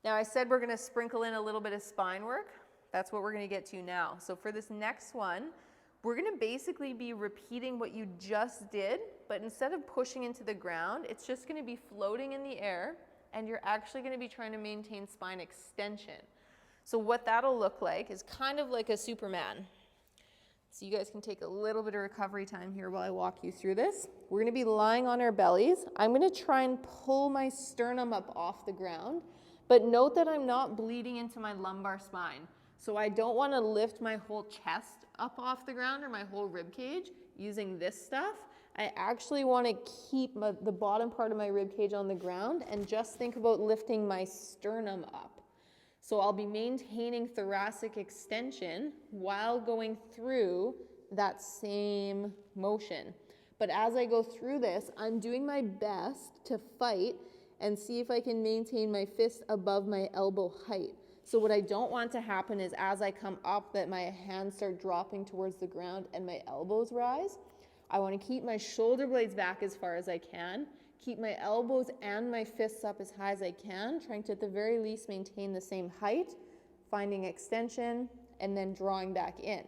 Now I said we're gonna sprinkle in a little bit of spine work. That's what we're gonna get to now. So for this next one, we're gonna basically be repeating what you just did, but instead of pushing into the ground, it's just gonna be floating in the air, and you're actually gonna be trying to maintain spine extension. So what that'll look like is kind of like a Superman. So you guys can take a little bit of recovery time here while I walk you through this. We're gonna be lying on our bellies. I'm gonna try and pull my sternum up off the ground, but note that I'm not bleeding into my lumbar spine. So I don't wanna lift my whole chest up off the ground or my whole rib cage using this stuff. I actually wanna keep the bottom part of my rib cage on the ground and just think about lifting my sternum up. So I'll be maintaining thoracic extension while going through that same motion. But as I go through this, I'm doing my best to fight and see if I can maintain my fist above my elbow height. So what I don't want to happen is as I come up that my hands start dropping towards the ground and my elbows rise. I want to keep my shoulder blades back as far as I can, keep my elbows and my fists up as high as I can, trying to at the very least maintain the same height, finding extension, and then drawing back in.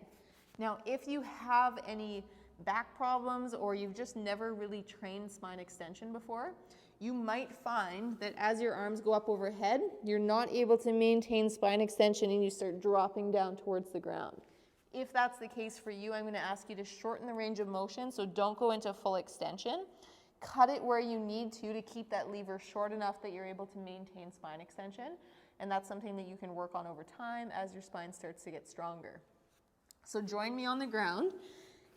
Now, if you have any back problems or you've just never really trained spine extension before, you might find that as your arms go up overhead, you're not able to maintain spine extension and you start dropping down towards the ground. If that's the case for you, I'm going to ask you to shorten the range of motion, so don't go into full extension. Cut it where you need to keep that lever short enough that you're able to maintain spine extension. And that's something that you can work on over time as your spine starts to get stronger. So join me on the ground.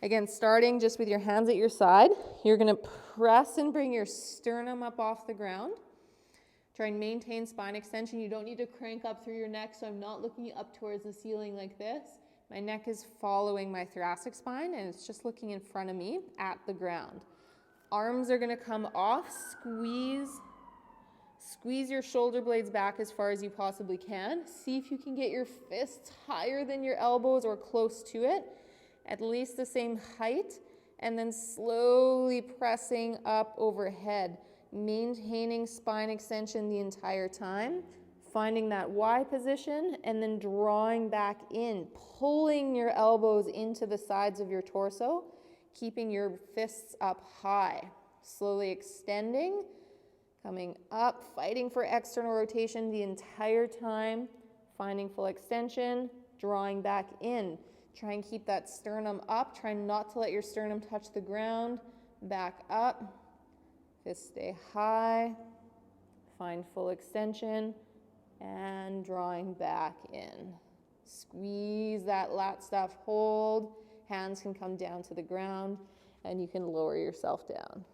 Again, starting just with your hands at your side, you're going to press and bring your sternum up off the ground. Try and maintain spine extension. You don't need to crank up through your neck, so I'm not looking up towards the ceiling like this. My neck is following my thoracic spine, and it's just looking in front of me at the ground. Arms are going to come off. Squeeze your shoulder blades back as far as you possibly can. See if you can get your fists higher than your elbows or close to it, at least the same height, and then slowly pressing up overhead, maintaining spine extension the entire time, finding that Y position, and then drawing back in, pulling your elbows into the sides of your torso, keeping your fists up high, slowly extending, coming up, fighting for external rotation the entire time, finding full extension, drawing back in. Try and keep that sternum up. Try not to let your sternum touch the ground. Back up. Fists stay high. Find full extension. And drawing back in. Squeeze that lat stuff, hold. Hands can come down to the ground. And you can lower yourself down.